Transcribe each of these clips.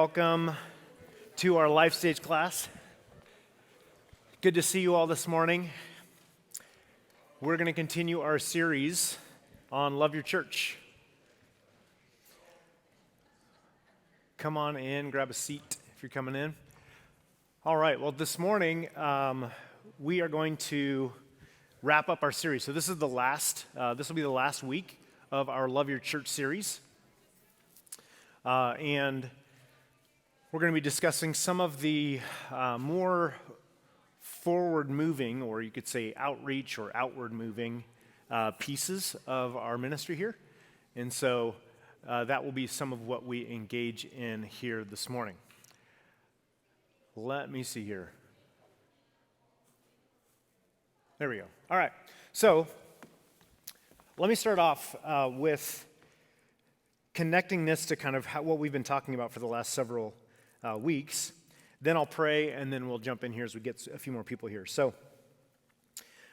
Welcome to our Life Stage class. Good to see you all this morning. We're going to continue our series on Love Your Church. Come on in, grab a seat if you're coming in. All right, well, this morning we are going to wrap up our series. So this will be the last week of our Love Your Church series. And we're going to be discussing some of the more forward-moving, or you could say outreach or outward-moving pieces of our ministry here. And so that will be some of what we engage in here this morning. Let me see here. There we go. All right. So let me start off with connecting this to kind of what we've been talking about for the last several weeks. Then I'll pray, and then we'll jump in here as we get a few more people here. So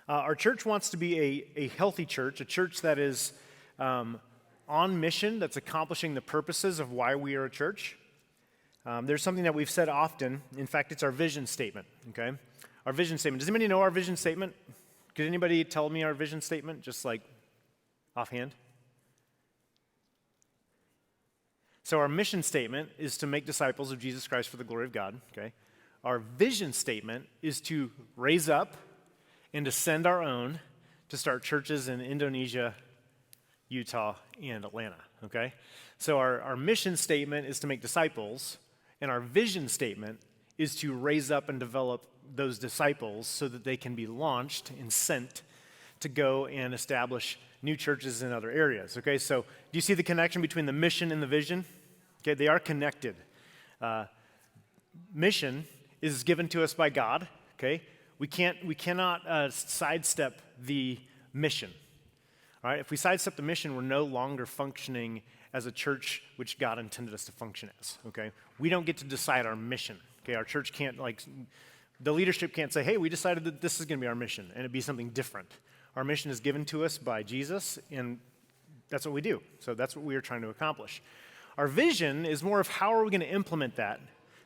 our church wants to be a healthy church, a church that is on mission, that's accomplishing the purposes of why we are a church. There's something that we've said often. In fact, it's our vision statement, okay? Our vision statement. Does anybody know our vision statement? Could anybody tell me our vision statement, just like offhand? So our mission statement is to make disciples of Jesus Christ for the glory of God, okay? Our vision statement is to raise up and to send our own to start churches in Indonesia, Utah, and Atlanta, okay? So our mission statement is to make disciples, and our vision statement is to raise up and develop those disciples so that they can be launched and sent to go and establish new churches in other areas, okay? So do you see the connection between the mission and the vision? Okay, they are connected. Mission is given to us by God, okay? We cannot sidestep the mission, all right? If we sidestep the mission, we're no longer functioning as a church which God intended us to function as, okay? We don't get to decide our mission, okay? Our church can't, the leadership can't say, hey, we decided that this is going to be our mission, and it'd be something different. Our mission is given to us by Jesus, and that's what we do. So that's what we are trying to accomplish. Our vision is more of how are we going to implement that,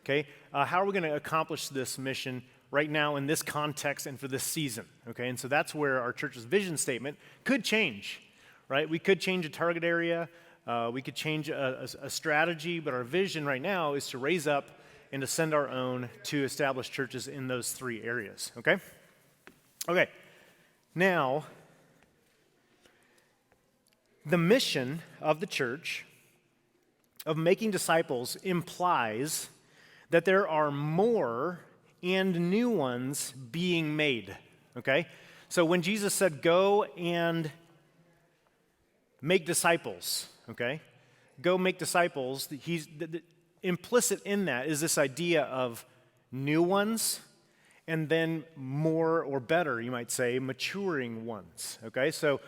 okay? How are we going to accomplish this mission right now in this context and for this season, okay? And so that's where our church's vision statement could change, right? We could change a target area. We could change a strategy, but our vision right now is to raise up and to send our own to establish churches in those three areas, okay? Okay. Now, the mission of the church of making disciples implies that there are more and new ones being made, okay? So when Jesus said, go and make disciples, okay? Go make disciples, implicit in that is this idea of new ones and then more or better, you might say, maturing ones, okay? So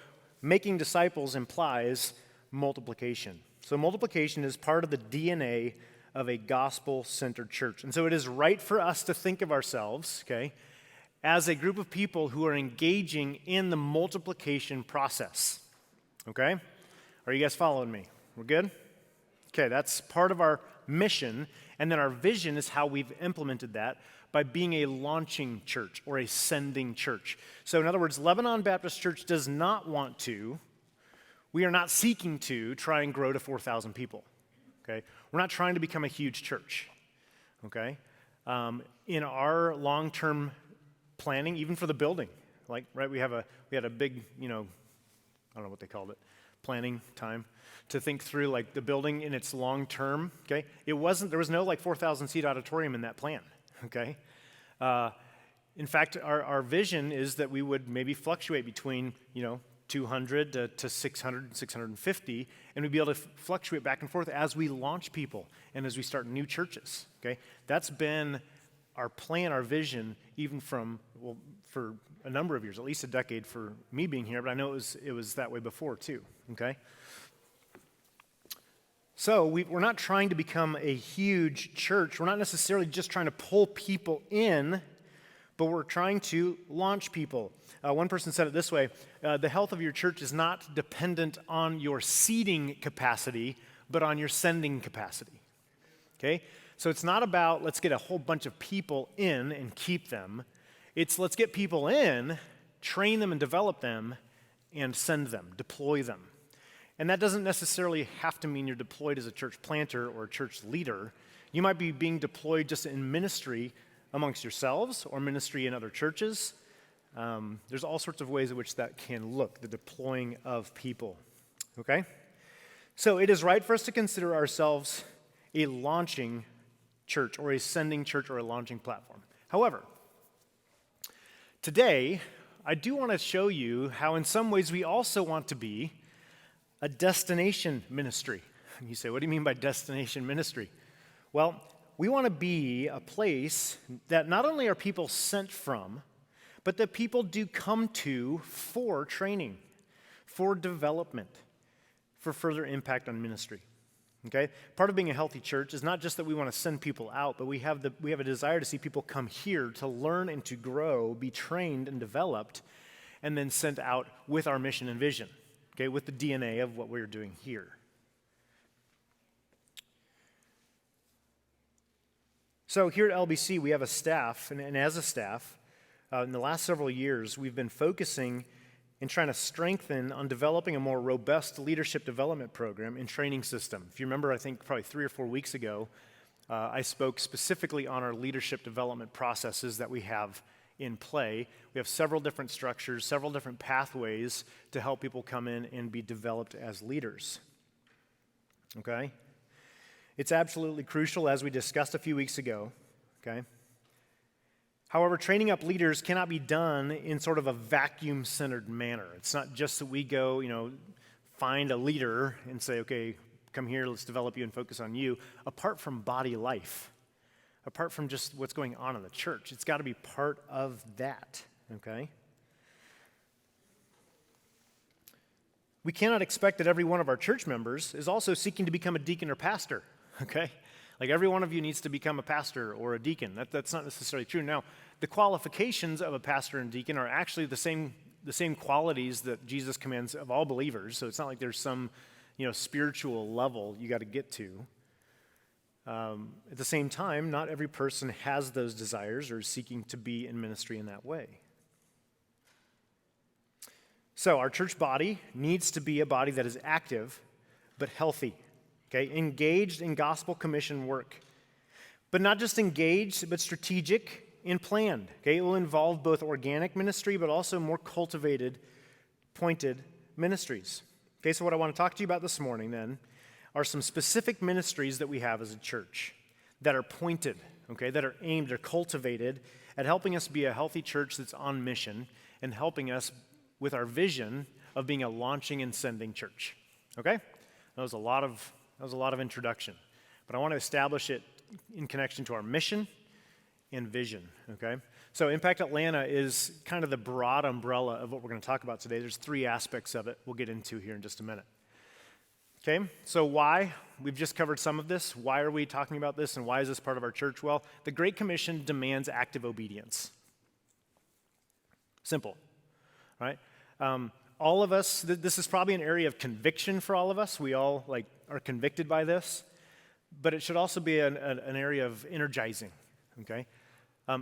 making disciples implies multiplication. So multiplication is part of the DNA of a gospel-centered church. And so it is right for us to think of ourselves, okay, as a group of people who are engaging in the multiplication process, okay? Are you guys following me? We're good? Okay, that's part of our mission, and then our vision is how we've implemented that by being a launching church or a sending church. So in other words, Lebanon Baptist Church does not want to, we are not seeking to try and grow to 4,000 people, okay? We're not trying to become a huge church, okay? In our long-term planning, even for the building, right, we had a big, I don't know what they called it, planning time to think through the building in its long term, okay? There was no 4,000 seat auditorium in that plan, okay? In fact, our vision is that we would maybe fluctuate between, 200 to 600, 650, and we'd be able to fluctuate back and forth as we launch people and as we start new churches, okay? That's been our plan, our vision, even for a number of years, at least a decade for me being here, but I know it was that way before too, okay? So we're not trying to become a huge church. We're not necessarily just trying to pull people in, but we're trying to launch people. One person said it this way, the health of your church is not dependent on your seating capacity, but on your sending capacity. Okay? So it's not about let's get a whole bunch of people in and keep them. It's let's get people in, train them and develop them, and send them, deploy them. And that doesn't necessarily have to mean you're deployed as a church planter or a church leader. You might be being deployed just in ministry amongst yourselves or ministry in other churches. There's all sorts of ways in which that can look, the deploying of people. Okay? So it is right for us to consider ourselves a launching church or a sending church or a launching platform. However, today, I do want to show you how in some ways we also want to be a destination ministry. And you say, what do you mean by destination ministry? Well, we want to be a place that not only are people sent from, but that people do come to for training, for development, for further impact on ministry. Okay? Part of being a healthy church is not just that we want to send people out, but we have a desire to see people come here to learn and to grow, be trained and developed, and then sent out with our mission and vision, okay, with the DNA of what we're doing here. So here at LBC, we have a staff, and as a staff, in the last several years, we've been focusing and trying to strengthen on developing a more robust leadership development program and training system. If you remember, I think probably 3 or 4 weeks ago, I spoke specifically on our leadership development processes that we have in play. We have several different structures, several different pathways to help people come in and be developed as leaders. Okay? It's absolutely crucial, as we discussed a few weeks ago. Okay? However, training up leaders cannot be done in sort of a vacuum-centered manner. It's not just that we go, find a leader and say, okay, come here, let's develop you and focus on you, apart from body life, apart from just what's going on in the church. It's got to be part of that, okay? We cannot expect that every one of our church members is also seeking to become a deacon or pastor, okay? Like every one of you needs to become a pastor or a deacon. That's not necessarily true. Now, the qualifications of a pastor and deacon are actually the same qualities that Jesus commands of all believers. So it's not like there's some, spiritual level you got to get to. At the same time, not every person has those desires or is seeking to be in ministry in that way. So our church body needs to be a body that is active but healthy. Okay, engaged in gospel commission work. But not just engaged, but strategic and planned. Okay, it will involve both organic ministry, but also more cultivated, pointed ministries. Okay, so what I want to talk to you about this morning then are some specific ministries that we have as a church that are pointed, okay, that are aimed or cultivated at helping us be a healthy church that's on mission and helping us with our vision of being a launching and sending church. Okay? That was a lot of introduction, but I want to establish it in connection to our mission and vision, okay? So Impact Atlanta is kind of the broad umbrella of what we're going to talk about today. There's 3 aspects of it we'll get into here in just a minute. Okay, so why? We've just covered some of this. Why are we talking about this, and why is this part of our church? Well, the Great Commission demands active obedience. Simple, right? All of us, this is probably an area of conviction for all of us. We all are convicted by this, but it should also be an area of energizing, okay?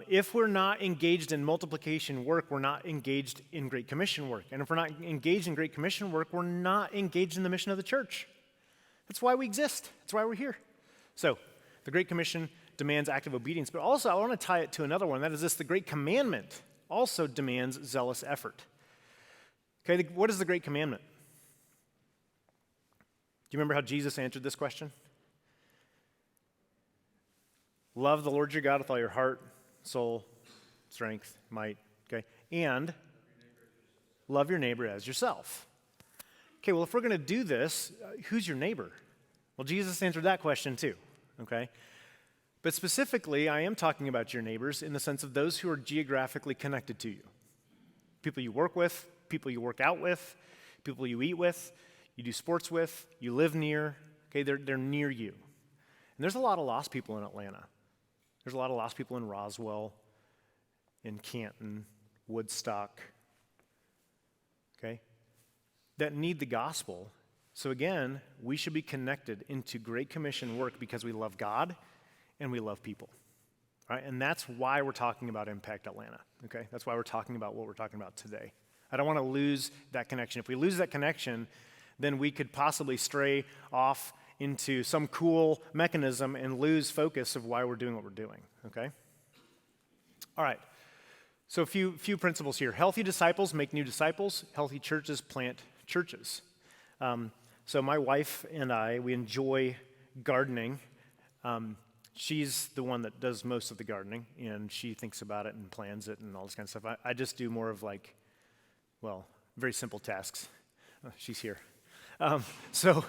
If we're not engaged in multiplication work, we're not engaged in Great Commission work. And if we're not engaged in Great Commission work, we're not engaged in the mission of the church. That's why we exist. That's why we're here. So the Great Commission demands active obedience, but also I want to tie it to another one. That is this: the Great Commandment also demands zealous effort. Okay, what is the Great Commandment? Do you remember how Jesus answered this question? Love the Lord your God with all your heart, soul, strength, might, okay? And love your neighbor as yourself. Okay, well, if we're going to do this, who's your neighbor? Well, Jesus answered that question too, okay? But specifically, I am talking about your neighbors in the sense of those who are geographically connected to you. People you work with, people you work out with, people you eat with, you do sports with, you live near, okay, they're near you. And there's a lot of lost people in Atlanta. There's a lot of lost people in Roswell, in Canton, Woodstock, okay, that need the gospel So again, we should be connected into Great Commission work because we love God and we love people. Right? And that's why we're talking about Impact Atlanta, okay? That's why we're talking about what we're talking about today. I don't want to lose that connection. If we lose that connection, then we could possibly stray off into some cool mechanism and lose focus of why we're doing what we're doing, okay? All right, so a few principles here. Healthy disciples make new disciples. Healthy churches plant churches. So my wife and I, we enjoy gardening. She's the one that does most of the gardening, and she thinks about it and plans it and all this kind of stuff. I just do more of very simple tasks. She's here. So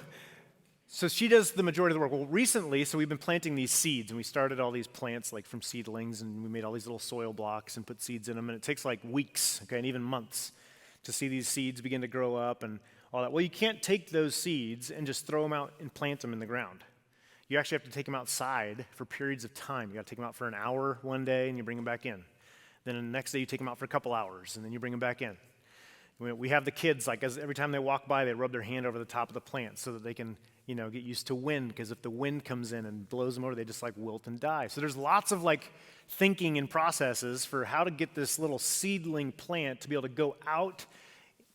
she does the majority of the work. Well, recently, so we've been planting these seeds, and we started all these plants like from seedlings, and we made all these little soil blocks and put seeds in them, and it takes like weeks, okay, and even months to see these seeds begin to grow up and all that. Well, you can't take those seeds and just throw them out and plant them in the ground. You actually have to take them outside for periods of time. You got to take them out for an hour one day, and you bring them back in. Then the next day, you take them out for a couple hours, and then you bring them back in. We have the kids, every time they walk by, they rub their hand over the top of the plant so that they can, get used to wind, because if the wind comes in and blows them over, they just wilt and die. So there's lots of thinking and processes for how to get this little seedling plant to be able to go out,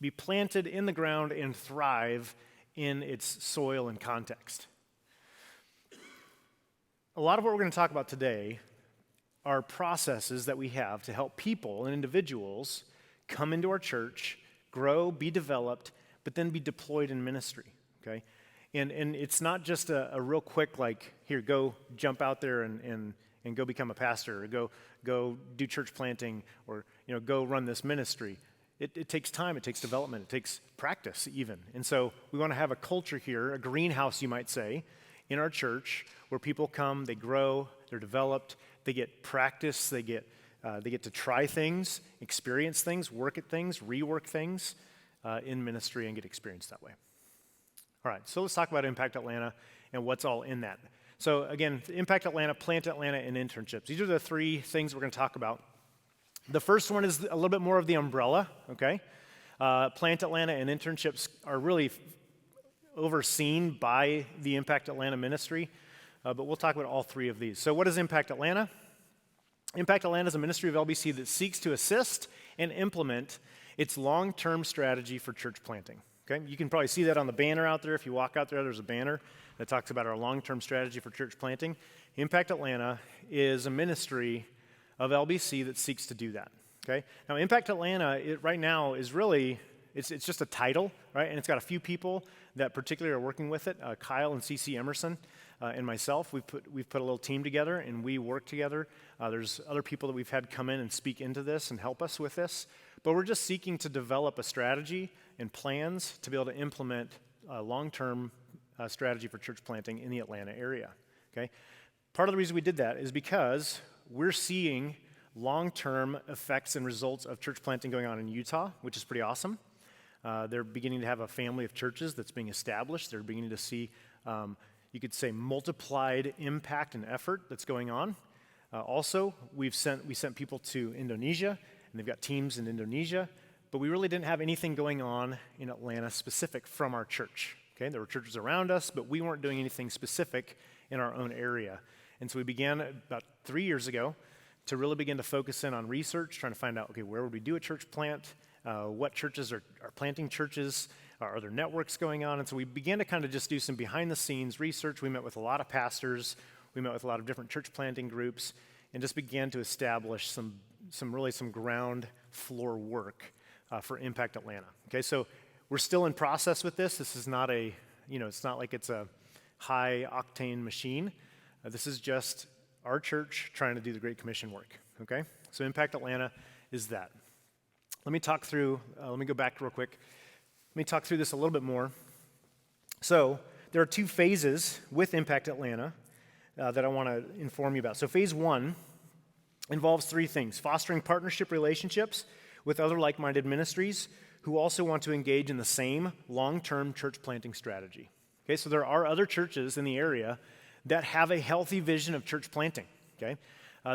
be planted in the ground, and thrive in its soil and context. A lot of what we're going to talk about today are processes that we have to help people and individuals come into our church, grow, be developed, but then be deployed in ministry, okay? And it's not just a real quick, here, go jump out there and go become a pastor, or go do church planting, or, go run this ministry. It takes time, it takes development, it takes practice even. And so we want to have a culture here, a greenhouse, you might say, in our church where people come, they grow, they're developed, they get practice, they get to try things, experience things, work at things, rework things in ministry and get experience that way. All right, so let's talk about Impact Atlanta and what's all in that. So again, Impact Atlanta, Plant Atlanta, and internships. These are the three things we're going to talk about. The first one is a little bit more of the umbrella, okay? Plant Atlanta and internships are really overseen by the Impact Atlanta ministry, but we'll talk about all three of these. So what is Impact Atlanta? Impact Atlanta is a ministry of LBC that seeks to assist and implement its long-term strategy for church planting. Okay? You can probably see that on the banner out there. If you walk out there, there's a banner that talks about our long-term strategy for church planting. Impact Atlanta is a ministry of LBC that seeks to do that. Okay? Now, Impact Atlanta right now is really, it's just a title, right? And it's got a few people that particularly are working with it. Kyle and CC Emerson and myself, we've put a little team together and we work together. There's other people that we've had come in and speak into this and help us with this. But we're just seeking to develop a strategy and plans to be able to implement a long-term strategy for church planting in the Atlanta area. Okay? Part of the reason we did that is because we're seeing long-term effects and results of church planting going on in Utah, which is pretty awesome. They're beginning to have a family of churches that's being established. They're beginning to see, you could say, multiplied impact and effort that's going on. Also, we sent people to Indonesia, and they've got teams in Indonesia, but we really didn't have anything going on in Atlanta specific from our church. Okay, there were churches around us, but we weren't doing anything specific in our own area. And so we began about 3 years ago to really begin to focus in on research, trying to find out, okay, where would we do a church plant? What churches are planting churches? Are there networks going on? And so we began to kind of just do some behind-the-scenes research. We met with a lot of pastors. We met with a lot of different church planting groups and just began to establish some ground floor work for Impact Atlanta. Okay, so we're still in process with this. This is not it's not like it's a high-octane machine. This is just our church trying to do the Great Commission work, okay? So Impact Atlanta is that. Let me go back real quick. Let me talk through this a little bit more. So there are two phases with Impact Atlanta that I want to inform you about. So phase one involves three things: fostering partnership relationships with other like-minded ministries who also want to engage in the same long-term church planting strategy. Okay, so there are other churches in the area that have a healthy vision of church planting, okay?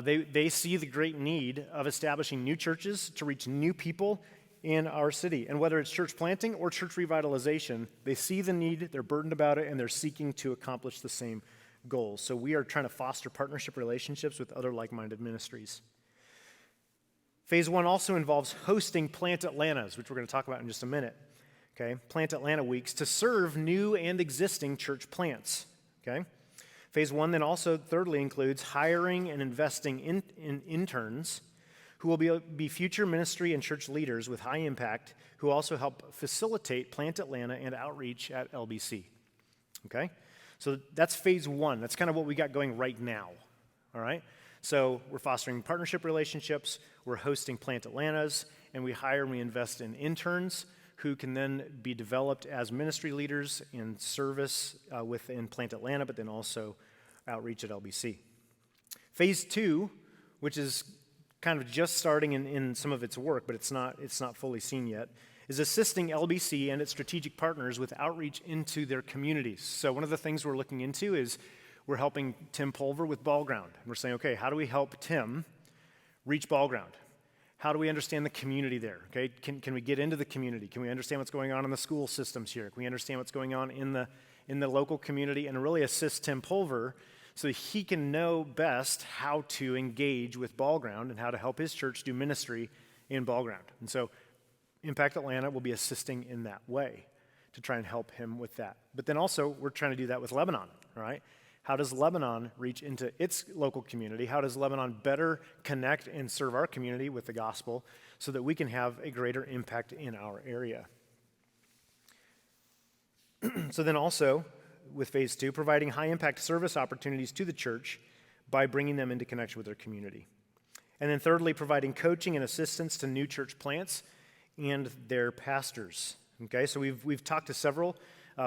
They see the great need of establishing new churches to reach new people in our city. And whether it's church planting or church revitalization, they see the need, they're burdened about it, and they're seeking to accomplish the same goals. So we are trying to foster partnership relationships with other like-minded ministries. Phase 1 also involves hosting Plant Atlantas, which we're going to talk about in just a minute. Okay, Plant Atlanta weeks to serve new and existing church plants. Okay, Phase 1 then also thirdly includes hiring and investing in interns who will be future ministry and church leaders with high impact, who also help facilitate Plant Atlanta and outreach at LBC. Okay, so that's Phase 1. That's kind of what we got going right now. All right, so we're fostering partnership relationships, we're hosting Plant Atlantas, and we hire and we invest in interns who can then be developed as ministry leaders in service within Plant Atlanta, but then also outreach at LBC. Phase 2, which is kind of just starting in some of its work, but it's not fully seen yet, is assisting LBC and its strategic partners with outreach into their communities. So one of the things we're looking into is we're helping Tim Pulver with Ball Ground. And we're saying, okay, how do we help Tim reach Ball Ground? How do we understand the community there? Okay, can we get into the community? Can we understand what's going on in the school systems here? Can we understand what's going on in the local community and really assist Tim Pulver so that he can know best how to engage with Ball Ground and how to help his church do ministry in Ball Ground? And so Impact Atlanta will be assisting in that way to try and help him with that. But then also we're trying to do that with Lebanon, all right? How does Lebanon reach into its local community? How does Lebanon better connect and serve our community with the gospel so that we can have a greater impact in our area? So then also, with Phase 2, providing high-impact service opportunities to the church by bringing them into connection with their community. And then thirdly, providing coaching and assistance to new church plants and their pastors. Okay, so we've talked to several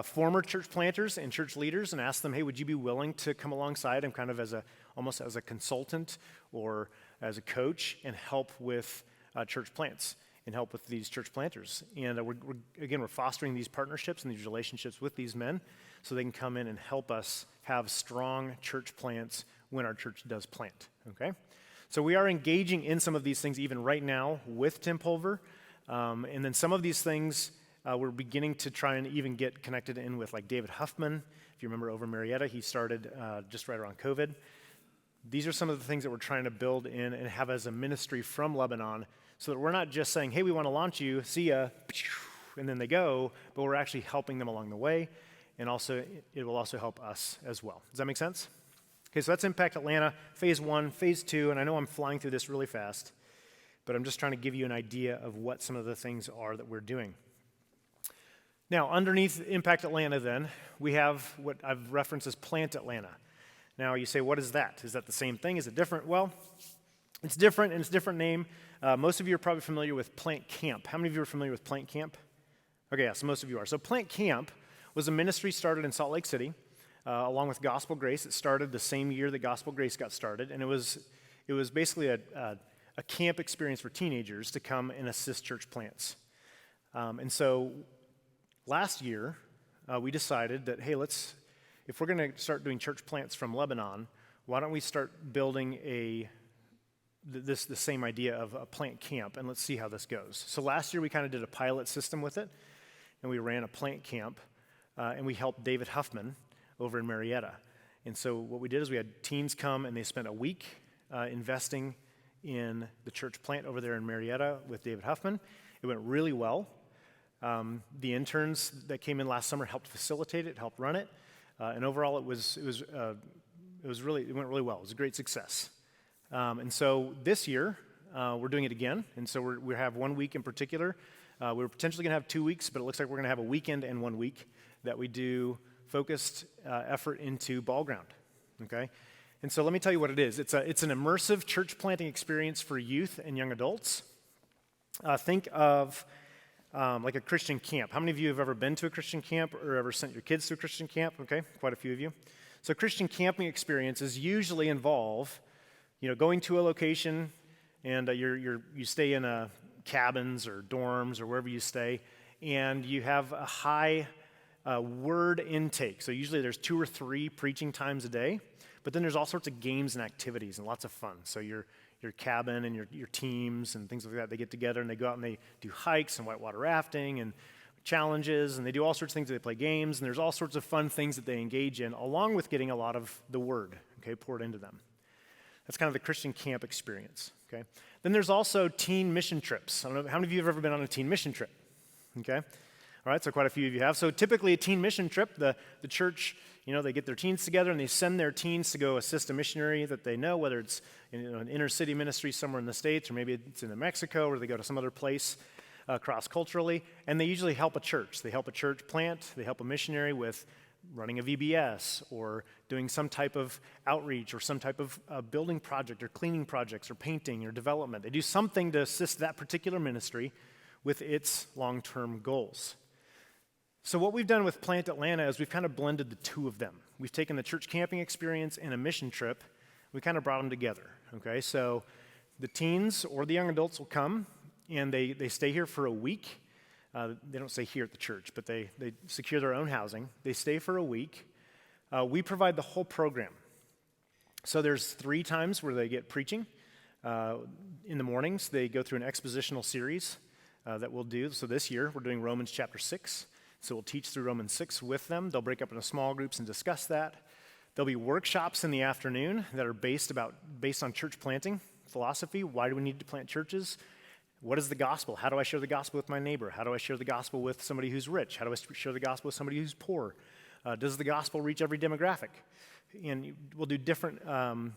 former church planters and church leaders and asked them, hey, would you be willing to come alongside and kind of almost as a consultant or as a coach and help with church plants and help with these church planters? And we're fostering these partnerships and these relationships with these men so they can come in and help us have strong church plants when our church does plant, okay? So we are engaging in some of these things even right now with Tim Pulver, and then some of these things we're beginning to try and even get connected in with, like David Huffman. If you remember over Marietta, he started just right around COVID. These are some of the things that we're trying to build in and have as a ministry from Lebanon so that we're not just saying, hey, we want to launch you, see ya, and then they go, but we're actually helping them along the way, and also it will also help us as well. Does that make sense? Okay, so that's Impact Atlanta, Phase 1, Phase 2, and I know I'm flying through this really fast, but I'm just trying to give you an idea of what some of the things are that we're doing. Now, underneath Impact Atlanta, then, we have what I've referenced as Plant Atlanta. Now, you say, what is that? Is that the same thing? Is it different? Well, it's different, and it's a different name. Most of you are probably familiar with Plant Camp. How many of you are familiar with Plant Camp? Okay, yeah, so most of you are. So Plant Camp was a ministry started in Salt Lake City, along with Gospel Grace. It started the same year that Gospel Grace got started, and it was basically a camp experience for teenagers to come and assist church plants. And so last year, we decided that, hey, if we're going to start doing church plants from Lebanon, why don't we start building the same idea of a plant camp, and let's see how this goes. So last year, we kind of did a pilot system with it, and we ran a plant camp, and we helped David Huffman over in Marietta. And so what we did is we had teens come, and they spent a week investing in the church plant over there in Marietta with David Huffman. It went really well. The interns that came in last summer helped facilitate it, helped run it, and overall it went really well. It was a great success. And so this year we're doing it again, and so we have 1 week in particular. We're potentially going to have 2 weeks, but it looks like we're going to have a weekend and 1 week that we do focused effort into Ball Ground. Okay, and so let me tell you what it is. It's an immersive church planting experience for youth and young adults. Think of like a Christian camp. How many of you have ever been to a Christian camp or ever sent your kids to a Christian camp? Okay, quite a few of you. So Christian camping experiences usually involve, going to a location and you stay in cabins or dorms or wherever you stay, and you have a high word intake. So usually there's 2 or 3 preaching times a day, but then there's all sorts of games and activities and lots of fun. So you're your cabin and your teams and things like that. They get together and they go out and they do hikes and whitewater rafting and challenges, and they do all sorts of things. They play games, and there's all sorts of fun things that they engage in, along with getting a lot of the word, okay, poured into them. That's kind of the Christian camp experience, okay? Then there's also teen mission trips. I don't know, how many of you have ever been on a teen mission trip? Okay? All right, so quite a few of you have. So typically a teen mission trip, the church, they get their teens together and they send their teens to go assist a missionary that they know, whether it's an inner city ministry somewhere in the States, or maybe it's in Mexico, or they go to some other place cross-culturally, and they usually help a church. They help a church plant, they help a missionary with running a VBS, or doing some type of outreach, or some type of building project, or cleaning projects, or painting, or development. They do something to assist that particular ministry with its long-term goals. So what we've done with Plant Atlanta is we've kind of blended the two of them. We've taken the church camping experience and a mission trip. We kind of brought them together, okay? So the teens or the young adults will come, and they stay here for a week. They don't stay here at the church, but they secure their own housing. They stay for a week. We provide the whole program. So there's 3 times where they get preaching. In the mornings, they go through an expositional series that we'll do. So this year, we're doing Romans chapter 6. So we'll teach through Romans 6 with them. They'll break up into small groups and discuss that. There'll be workshops in the afternoon that are based on church planting philosophy. Why do we need to plant churches? What is the gospel? How do I share the gospel with my neighbor? How do I share the gospel with somebody who's rich? How do I share the gospel with somebody who's poor? Does the gospel reach every demographic? And we'll do different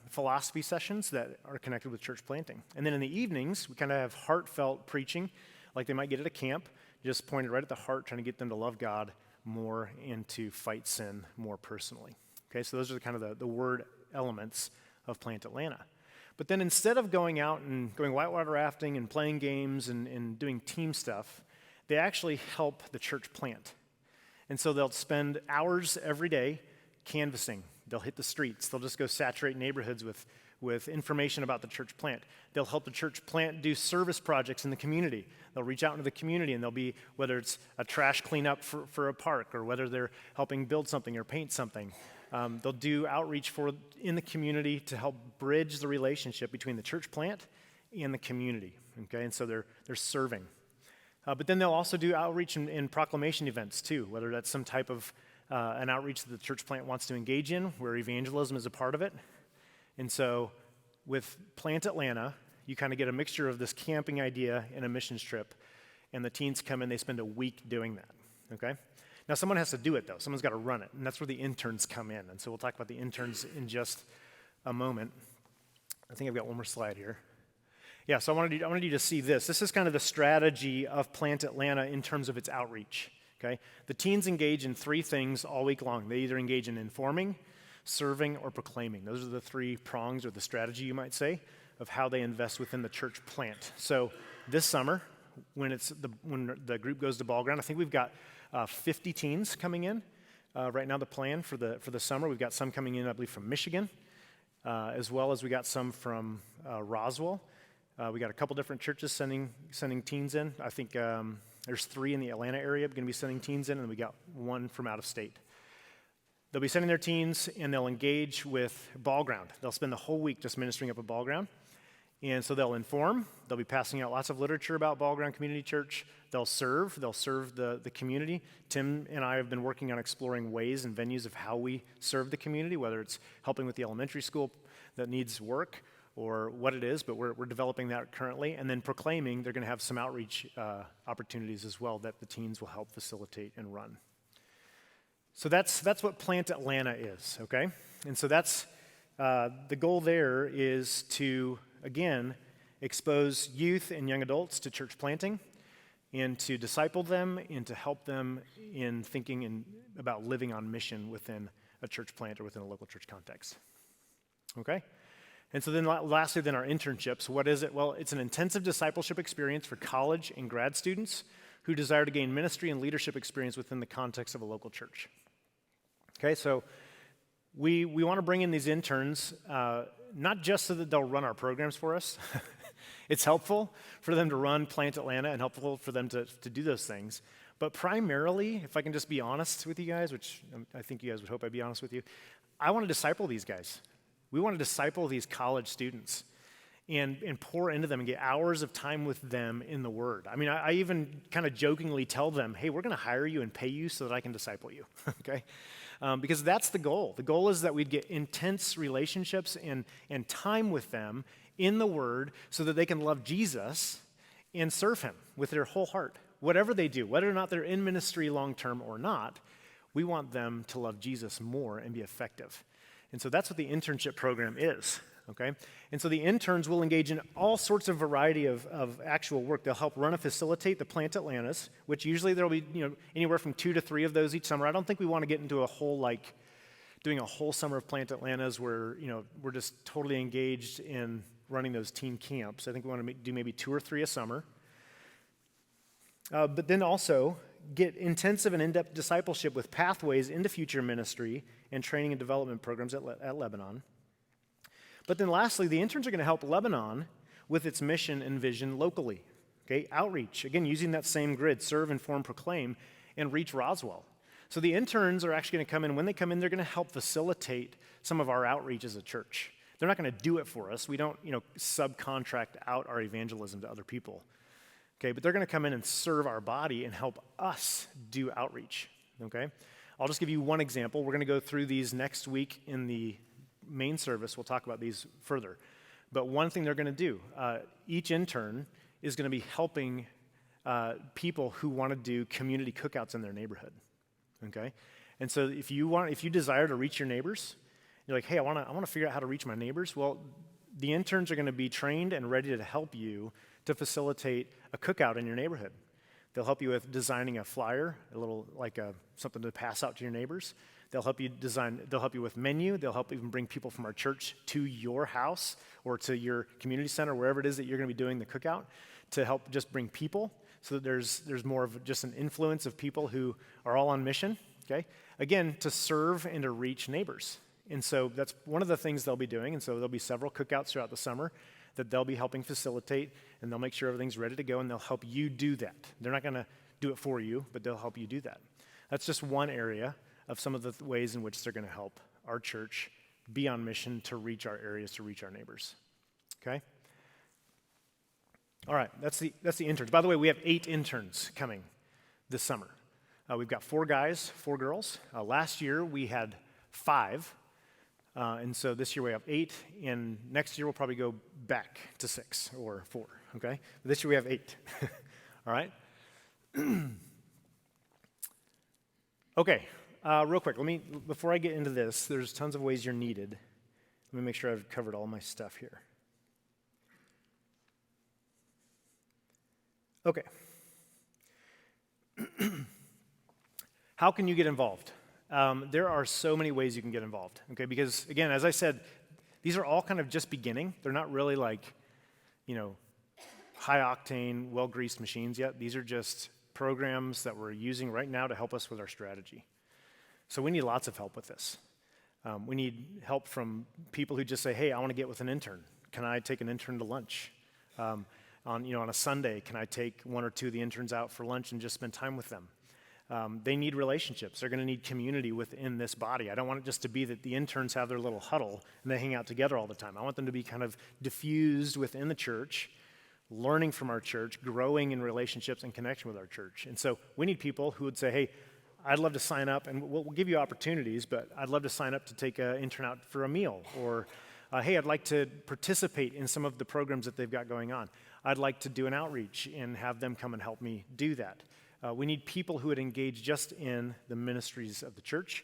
philosophy sessions that are connected with church planting. And then in the evenings, we kind of have heartfelt preaching, like they might get at a camp, just pointed right at the heart, trying to get them to love God more and to fight sin more personally. Okay, so those are kind of the word elements of Plant Atlanta. But then instead of going out and going whitewater rafting and playing games and doing team stuff, they actually help the church plant. And so they'll spend hours every day canvassing. They'll hit the streets. They'll just go saturate neighborhoods with information about the church plant. They'll help the church plant do service projects in the community. They'll reach out into the community, and they'll be, whether it's a trash cleanup for a park, or whether they're helping build something or paint something. They'll do outreach in the community to help bridge the relationship between the church plant and the community. Okay, and so they're serving. But then they'll also do outreach in proclamation events too, whether that's some type of an outreach that the church plant wants to engage in, where evangelism is a part of it. And so with Plant Atlanta, you kind of get a mixture of this camping idea and a missions trip, and the teens come in, they spend a week doing that, okay? Now, someone has to do it, though. Someone's got to run it, and that's where the interns come in. And so we'll talk about the interns in just a moment. I think I've got one more slide here. Yeah, so I wanted you to see this. This is kind of the strategy of Plant Atlanta in terms of its outreach, okay? The teens engage in 3 things all week long. They either engage in informing, serving, or proclaiming. Those are the 3 prongs, or the strategy, you might say, of how they invest within the church plant. So this summer, when the group goes to ball ground, I think we've got 50 teens coming in. Right now, the plan for the summer, we've got some coming in, I believe, from Michigan, as well as we got some from Roswell. We got a couple different churches sending teens in. I think there's 3 in the Atlanta area going to be sending teens in, and we got 1 from out of state. They'll be sending their teens, and they'll engage with ball ground. They'll spend the whole week just ministering up at ball ground. And so they'll inform. They'll be passing out lots of literature about Ball Ground Community Church. They'll serve the community. Tim and I have been working on exploring ways and venues of how we serve the community, whether it's helping with the elementary school that needs work or what it is, but we're developing that currently. And then proclaiming, they're going to have some outreach opportunities as well that the teens will help facilitate and run. So that's what Plant Atlanta is, okay? And so that's the goal there is to, again, expose youth and young adults to church planting and to disciple them and to help them in thinking about living on mission within a church plant or within a local church context. Okay? And so then lastly, our internships. What is it? Well, it's an intensive discipleship experience for college and grad students who desire to gain ministry and leadership experience within the context of a local church. Okay, so we want to bring in these interns, not just so that they'll run our programs for us. It's helpful for them to run Plant Atlanta and helpful for them to do those things. But primarily, if I can just be honest with you guys, which I think you guys would hope I'd be honest with you, I want to disciple these guys. We want to disciple these college students. and pour into them and get hours of time with them in the Word. I mean, I even kind of jokingly tell them, hey, we're going to hire you and pay you so that I can disciple you, okay? Because that's the goal. The goal is that we'd get intense relationships and time with them in the Word so that they can love Jesus and serve Him with their whole heart. Whatever they do, whether or not they're in ministry long-term or not, we want them to love Jesus more and be effective. And so that's what the internship program is. Okay? And so the interns will engage in all sorts of variety of actual work. They'll help run and facilitate the Plant Atlantas, which usually there'll be anywhere from 2 to 3 of those each summer. I don't think we want to get into a whole doing a whole summer of Plant Atlantas where we're just totally engaged in running those teen camps. I think we want to do maybe 2 or 3 a summer. But then also get intensive and in-depth discipleship with pathways into future ministry and training and development programs at Lebanon. But then lastly, the interns are going to help Lebanon with its mission and vision locally. Okay, outreach, again, using that same grid, serve, inform, proclaim, and reach Roswell. So the interns are actually going to come in. When they come in, they're going to help facilitate some of our outreach as a church. They're not going to do it for us. We don't, subcontract out our evangelism to other people. Okay, but they're going to come in and serve our body and help us do outreach. Okay, I'll just give you one example. We're going to go through these next week in the main service. We'll talk about these further. But one thing they're going to do, each intern is going to be helping people who want to do community cookouts in their neighborhood. Okay, and so if you desire to reach your neighbors, you're like, hey, I want to figure out how to reach my neighbors. Well, the interns are going to be trained and ready to help you to facilitate a cookout in your neighborhood. They'll help you with designing a flyer, a little something to pass out to your neighbors. They'll help you with menu. They'll help even bring people from our church to your house or to your community center, wherever it is that you're going to be doing the cookout, to help just bring people so that there's more of just an influence of people who are all on mission, okay? Again, to serve and to reach neighbors. And so that's one of the things they'll be doing. And so there'll be several cookouts throughout the summer that they'll be helping facilitate, and they'll make sure everything's ready to go, and they'll help you do that. They're not going to do it for you, but they'll help you do that. That's just one area of some of the ways in which they're going to help our church be on mission to reach our areas, to reach our neighbors. Okay? All right, that's the interns. By the way, we have 8 interns coming this summer. We've got 4 guys, 4 girls. Last year we had 5, and so this year we have 8, and next year we'll probably go back to 6 or 4, okay? But this year we have 8, all right? Okay. Real quick, before I get into this, there's tons of ways you're needed. Let me make sure I've covered all my stuff here. Okay. How can you get involved? There are so many ways you can get involved, okay? Because, again, as I said, these are all kind of just beginning. They're not really high-octane, well-greased machines yet. These are just programs that we're using right now to help us with our strategy. So we need lots of help with this. We need help from people who just say, hey, I want to get with an intern. Can I take an intern to lunch? On a Sunday, can I take 1 or 2 of the interns out for lunch and just spend time with them? They need relationships. They're going to need community within this body. I don't want it just to be that the interns have their little huddle and they hang out together all the time. I want them to be kind of diffused within the church, learning from our church, growing in relationships and connection with our church. And so we need people who would say, hey, I'd love to sign up, and we'll give you opportunities, but I'd love to sign up to take an intern out for a meal, or hey, I'd like to participate in some of the programs that they've got going on. I'd like to do an outreach and have them come and help me do that. We need people who would engage just in the ministries of the church,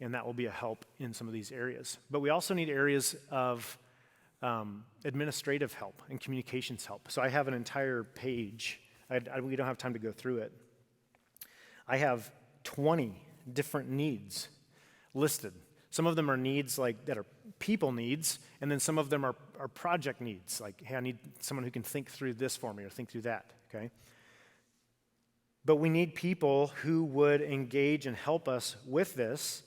and that will be a help in some of these areas. But we also need areas of administrative help and communications help. So I have an entire page. We don't have time to go through it. I have 20 different needs listed. Some of them are needs that are people needs, and then some of them are project needs, like, hey, I need someone who can think through this for me or think through that, okay? But we need people who would engage and help us with this,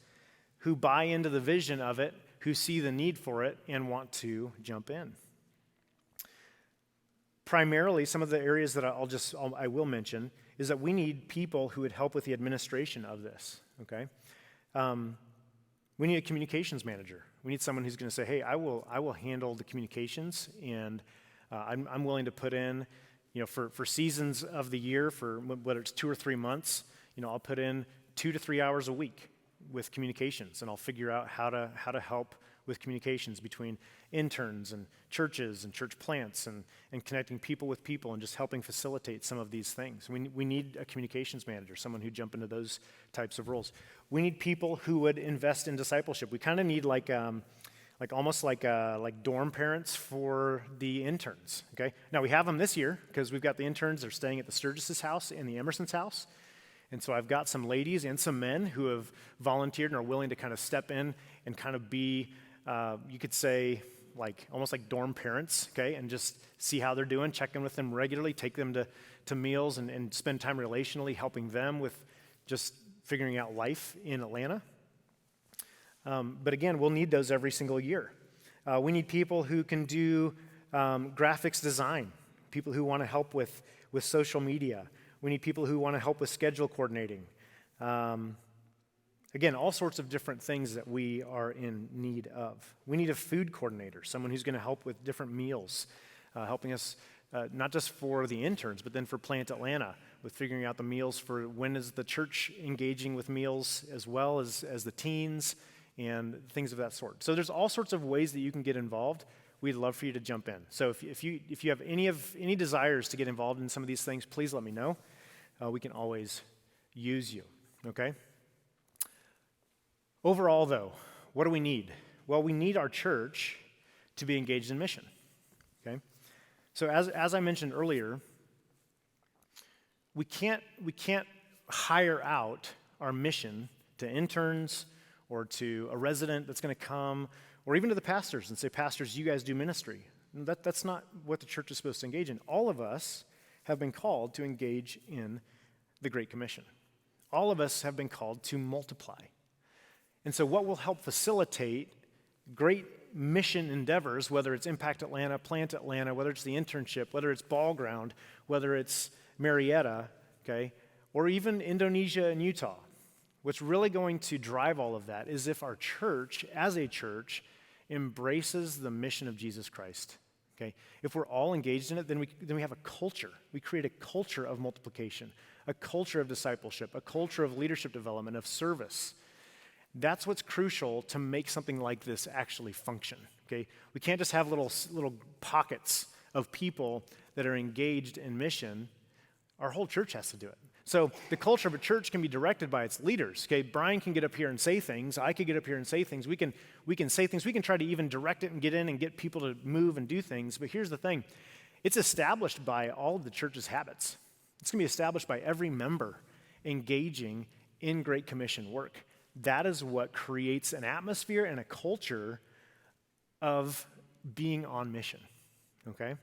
who buy into the vision of it, who see the need for it, and want to jump in. Primarily, some of the areas that I will mention is that we need people who would help with the administration of this, okay? We need a communications manager. We need someone who's going to say, hey, I will handle the communications, and I'm willing to put in, for seasons of the year, for whether it's 2 or 3 months, I'll put in 2 to 3 hours a week with communications, and I'll figure out how to help with communications between interns and churches and church plants and connecting people with people and just helping facilitate some of these things. We need a communications manager, someone who jump into those types of roles. We need people who would invest in discipleship. We kind of need like dorm parents for the interns, okay? Now, we have them this year because we've got the interns. They're staying at the Sturgis's house and the Emerson's house. And so I've got some ladies and some men who have volunteered and are willing to kind of step in and kind of be, you could say, almost like dorm parents, okay, and just see how they're doing, check in with them regularly, take them to meals and spend time relationally helping them with just figuring out life in Atlanta. But again, we'll need those every single year. We need people who can do graphics design, people who want to help with social media. We need people who want to help with schedule coordinating. Again, all sorts of different things that we are in need of. We need a food coordinator, someone who's going to help with different meals, helping us not just for the interns, but then for Plant Atlanta with figuring out the meals for when is the church engaging with meals as well as the teens and things of that sort. So there's all sorts of ways that you can get involved. We'd love for you to jump in. So if you have any desires to get involved in some of these things, please let me know. We can always use you, okay? Overall, though, what do we need? Well, we need our church to be engaged in mission, okay? So as I mentioned earlier, we can't hire out our mission to interns or to a resident that's going to come, or even to the pastors and say, pastors, you guys do ministry. That's not what the church is supposed to engage in. All of us have been called to engage in the Great Commission. All of us have been called to multiply. And so what will help facilitate great mission endeavors, whether it's Impact Atlanta, Plant Atlanta, whether it's the internship, whether it's Ball Ground, whether it's Marietta, okay, or even Indonesia and Utah, what's really going to drive all of that is if our church, as a church, embraces the mission of Jesus Christ. Okay? If we're all engaged in it, then we have a culture. We create a culture of multiplication, a culture of discipleship, a culture of leadership development, of service. That's what's crucial to make something like this actually function. Okay? We can't just have little pockets of people that are engaged in mission. Our whole church has to do it. So the culture of a church can be directed by its leaders. Okay, Brian can get up here and say things. I could get up here and say things. We can say things. We can try to even direct it and get in and get people to move and do things. But here's the thing. It's established by all of the church's habits. It's going to be established by every member engaging in Great Commission work. That is what creates an atmosphere and a culture of being on mission, okay,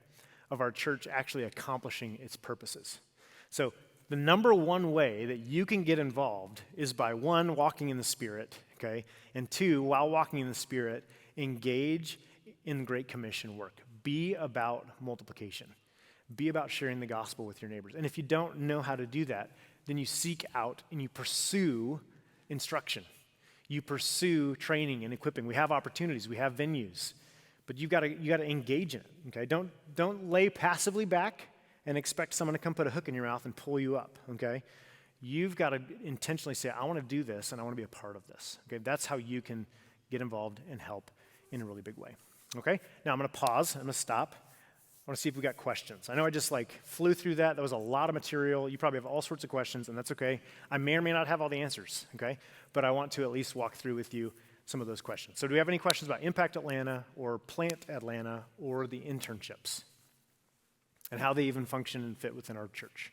of our church actually accomplishing its purposes. So the number one way that you can get involved is by, 1, walking in the Spirit, okay? And 2, while walking in the Spirit, engage in Great Commission work. Be about multiplication. Be about sharing the gospel with your neighbors. And if you don't know how to do that, then you seek out and you pursue instruction. You pursue training and equipping. We have opportunities. We have venues. But you got to engage in it, okay? Don't lay passively back and expect someone to come put a hook in your mouth and pull you up, okay? You've got to intentionally say, I want to do this and I want to be a part of this, okay? That's how you can get involved and help in a really big way, okay? Now I'm going to pause. I'm going to stop. I want to see if we got questions. I know I just flew through that. That was a lot of material. You probably have all sorts of questions, and that's okay. I may or may not have all the answers, okay? But I want to at least walk through with you some of those questions. So do we have any questions about Impact Atlanta or Plant Atlanta or the internships and how they even function and fit within our church?